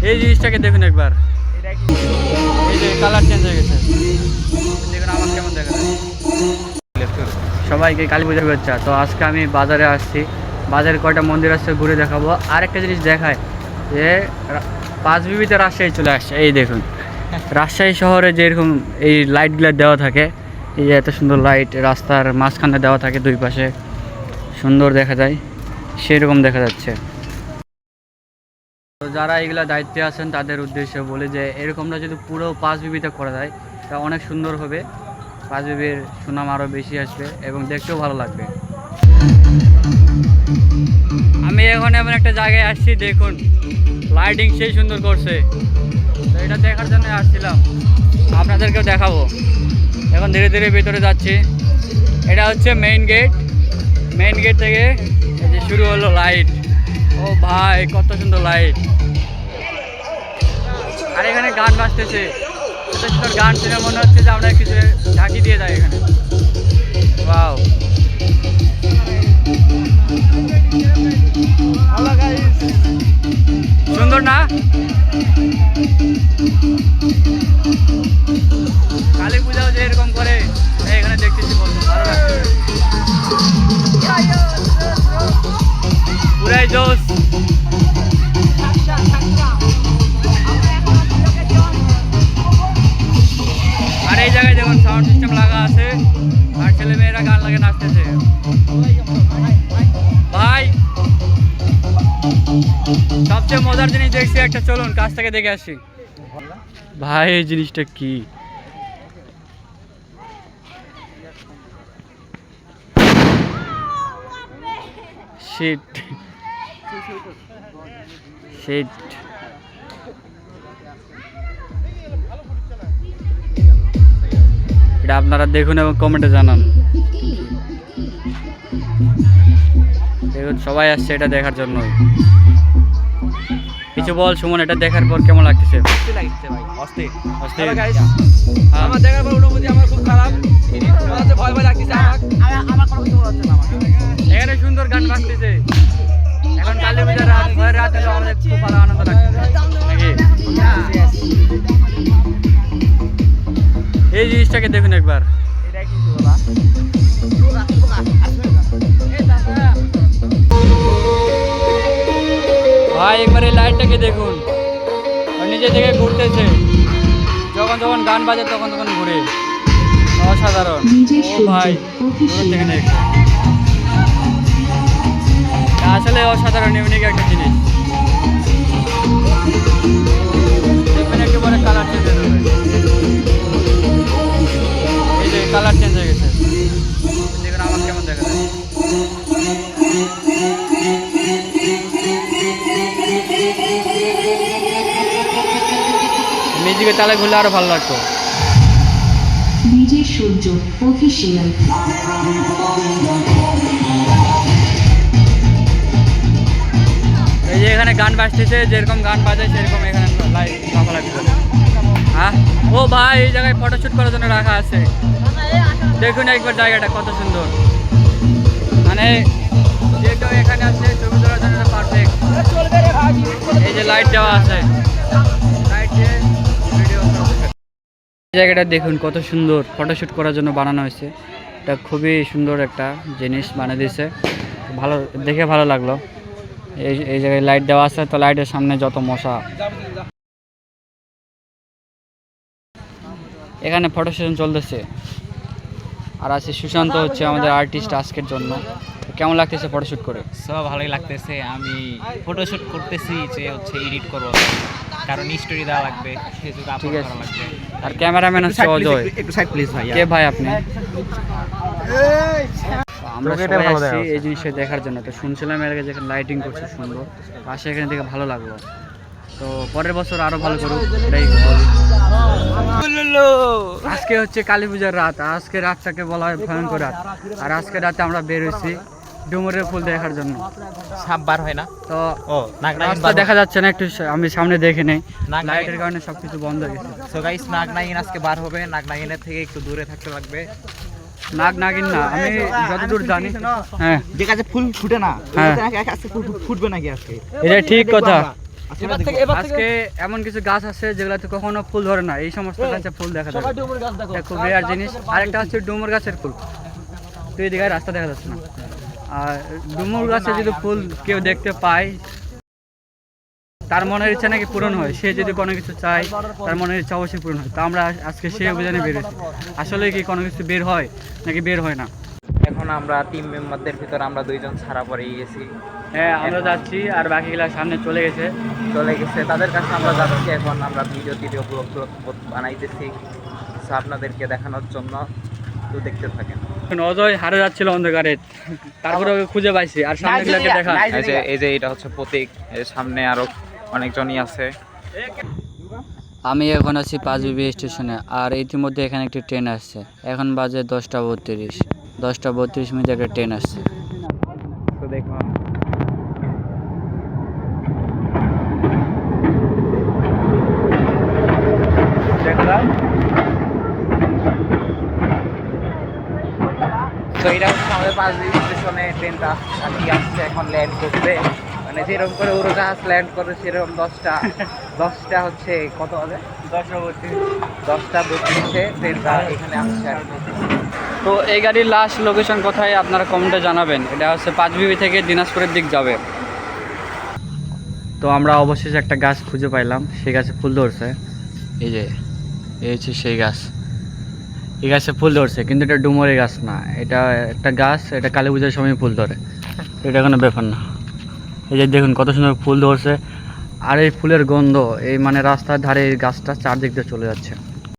এই জিনিসটাকে দেখুন একবার, এই যে কালার চেঞ্জ হয়ে গেছে, দেখুন আমার কেমন দেখা যায়। সবাইকে কালী পূজা শুভেচ্ছা। তো আজকে আমি বাজারে আসছি, বাজারে কয়টা মন্দির আছে ঘুরে দেখাবো। আর একটা জিনিস দেখায় যে পাঁচবিবিতে রাজশাহী চলে আসছে। এই দেখুন রাজশাহী শহরে যেরকম এই লাইটগুলো দেওয়া থাকে, এই যে এত সুন্দর লাইট রাস্তার মাঝখানে দেওয়া থাকে, দুই পাশে সুন্দর দেখা যায়, সেরকম দেখা যাচ্ছে। তো যারা এইগুলা দায়িত্বে আছেন তাদের উদ্দেশ্যে বলি যে এরকমটা যদি পুরো পাঁচবিবিতে করা যায় তা অনেক সুন্দর হবে, পাঁচবিবির সুনাম আরও বেশি আসবে এবং দেখতেও ভালো লাগবে। আমি এখন এমন একটা জায়গায় আসছি, দেখুন লাইটিং সেই সুন্দর করছে, তো এটা দেখার জন্য আসছিলাম, আপনাদেরকেও দেখাবো। এখন ধীরে ধীরে ভিতরে যাচ্ছি। এটা হচ্ছে মেইন গেট, মেইন গেট থেকে এই যে শুরু হলো লাইট। ও ভাই কত সুন্দর লাইট, আর এখানে গান বাজতেছে, এত সুন্দর গান শুনে মনে হচ্ছে যে আমরা কিছু ঝাঁকি দিয়ে যাই এখানে। ওয়াও, সুন্দর না? কালী পূজাও যে এরকম করে এখানে দেখতেছি, বলতো ভালো লাগছে, পুরাই জোশ। আর এই জায়গায় দেখুন সাউন্ড সিস্টেম লাগা আছে, আর ছেলে মেয়েরা গান লাগে নাচতেছে। ভাই সবচেয়ে মজার জিনিস দেখছি একটা, চলুন কাছ থেকে দেখে আসি। ভাই এই জিনিসটা কি? শিট শিট, এটা আপনারা দেখুন এবং কমেন্টে জানান। দেখুন সবাই আসছে এটা দেখার জন্য। কিছু বল সুমন, এটা দেখার পর কেমন লাগতেছে? আমার দেখার পর অনুভূতি আমার খুব খারাপ, ভয় ভয় লাগতেছে আমার কোনো কিছু হচ্ছে না। এখানে সুন্দর গান বাজতেছে, এখন কালী পূজার রাত, ভয়ের রাত হলে আমাদের খুব ভালো আনন্দ লাগতেছে নাকি? এই জিনিসটাকে দেখুন একবার, ভাই একবার এই লাইটটাকে দেখুন, নিজে থেকে ঘুরতেছে, যখন যখন গান বাজে তখন তখন ঘুরে, অসাধারণ। ও ভাই আসলে অসাধারণ, ইউনিক একটা জিনিস। দেখবেন একেবারে কালার চেঞ্জ হয়ে যাবে, এই যে কালার চেঞ্জ হয়ে গেছে, দেখুন আমার কেমন দেখা যায়। মিউজিকের তালে ঘুরলে আরো ভালো লাগতো। ডিজে সূর্য অফিশিয়াল। এই যে এখানে গান বাজতেছে, যেরকম গান বাজায় সেরকম এখানে লাইট লাফালাফি করে। হ্যাঁ ও ভাই, এই জায়গায় ফটোশুট করার জন্য রাখা আছে, দেখুন একবার জায়গাটা কত সুন্দর, মানে যে কেউ এখানে আসলে ছবি তোলার জন্য পারফেক্ট। এই যে লাইট দেওয়া আছে, লাইট দিয়ে ভিডিও। এই জায়গাটা দেখুন কত সুন্দর ফটোশুট করার জন্য বানানো হয়েছে, এটা খুবই সুন্দর একটা জিনিস বানিয়ে দিয়েছে, ভালো দেখে ভালো লাগলো। এই জায়গায় লাইট দেওয়া আছে, তো লাইটের সামনে যত মশা। এখানে ফটো সেশন চলতেছে, আর আছে সুশান্ত হচ্ছে আমাদের আর্টিস্ট আজকের জন্য। কেমন লাগতেছে ফটোশুট করে? সব ভালোই লাগতেছে। আমি ফটোশুট করতেছি যে হচ্ছে এডিট করবো, কারণ স্টোরি দেওয়া লাগবে, ফেসবুকে আপলোড করা লাগবে। আর ক্যামেরাম্যান হচ্ছে অজয়। একটু সাইড প্লিজ ভাই। কে ভাই আপনি? আমরা সবাই আসছি এই জিনিসটা দেখার জন্য। তো শুনছিলাম এর আগে যেখানে লাইটিং করছে সুন্দর, পাশে এখানে দেখে ভালো লাগলো। তো পরের বছর আরো ভালো করুক, এটাই বলি। আজকে হচ্ছে কালী পূজার রাত, আজকে রাতটাকে বলা হয় ভয়ঙ্কর রাত। আর আজকে রাতে আমরা বের হয়েছি ডুমুরের ফুল দেখার জন্য। সাপ বার হয় না তো রাস্তা দেখা যাচ্ছে না, একটু আমি সামনে দেখে নেই, লাইটের কারণে সবকিছু বন্ধ হয়ে গেছে। সো গাইস, নাগনাগিন আজকে বার হবে, নাগনাগিনের থেকে একটু দূরে থাকতে লাগবে। নাগিন না, আমি যতদূর জানি, হ্যাঁ যে কাছে ফুল ফুটে না, হ্যাঁ আজকে ফুটবে নাকি আজকে? এটা ঠিক কথা। আজকে এমন কিছু গাছ আছে যেগুলোতে কখনো ফুল ধরে না, এই সমস্ত গাছে ফুল দেখা যাবে, এটা খুব রেয়ার জিনিস। আরেকটা হচ্ছে ডুমুর গাছের ফুল, তো এই দিকে রাস্তা দেখা যাচ্ছে না। আর ডুমুর গাছে যদি ফুল কেউ দেখতে পায় তার মনের ইচ্ছা নাকি পূরণ হয়, সে যদি কোনো কিছু চায় তার মনের ইচ্ছা অবশ্যই পূরণ হয়। তো আমরা আজকে সেই অভিযানে বেরোছি। আসলে কি কোনো কিছু বের হয় নাকি বের হয় না? এখন আমরা টিম মেম্বারদের ভিতর আমরা 2 জন ছাড়া পড়েই গেছি, হ্যাঁ আমরা যাচ্ছি, আর বাকিগুলা সামনে চলে গেছে। তাদের কাছে আমরা যাচ্ছি। এখন আমরা ভিডিও ব্লগ বানাইতেছি আপনাদেরকে দেখানোর জন্য, তো দেখতে থাকেন। অজয় হারে যাচ্ছিল অন্ধকারে, তারপরে ওকে খুঁজে পাইছি। আর সামনেগুলোকে দেখা, এই যে এটা হচ্ছে প্রতীক, এর সামনে আরো অনেকজনই আছে। আমি এখন আছি 5BB স্টেশনে, আর ইতিমধ্যে এখানে একটি ট্রেন আসছে। এখন বাজে 10:32, 10:32 একটা ট্রেন আসছে। তো দেখুন তো এটা হচ্ছে আমাদের 5BB স্টেশনে ট্রেনটা আর কি আসছে, এখন ল্যান্ড করবে। মানে যেরকম করে উড়োজাহাজ ল্যান্ড করে সেরকম 10টা হচ্ছে কত হবে 10:32 ট্রেনটা এখানে আসছে আর কি। তো এই গাড়ির লাস্ট লোকেশন কোথায় আপনারা কমেন্টে জানাবেন। এটা হচ্ছে 5BB থেকে দিনাজপুরের দিক যাবে। তো আমরা অবশেষে একটা গাছ খুঁজে পাইলাম, সেই গাছে ফুল ধরছে। এই যে এই হচ্ছে সেই গাছ, এই গাছে ফুল ধরছে, কিন্তু এটা ডুমুরের গাছ না, এটা একটা গাছ, এটা কালী পূজার সময় ফুল ধরে, এটা কোনো ব্যাপার না। এই যে দেখুন কত সুন্দর ফুল ধরছে, আর এই ফুলের গন্ধ এই মানে রাস্তার ধারে এই গাছটা চারদিক দিয়ে চলে যাচ্ছে।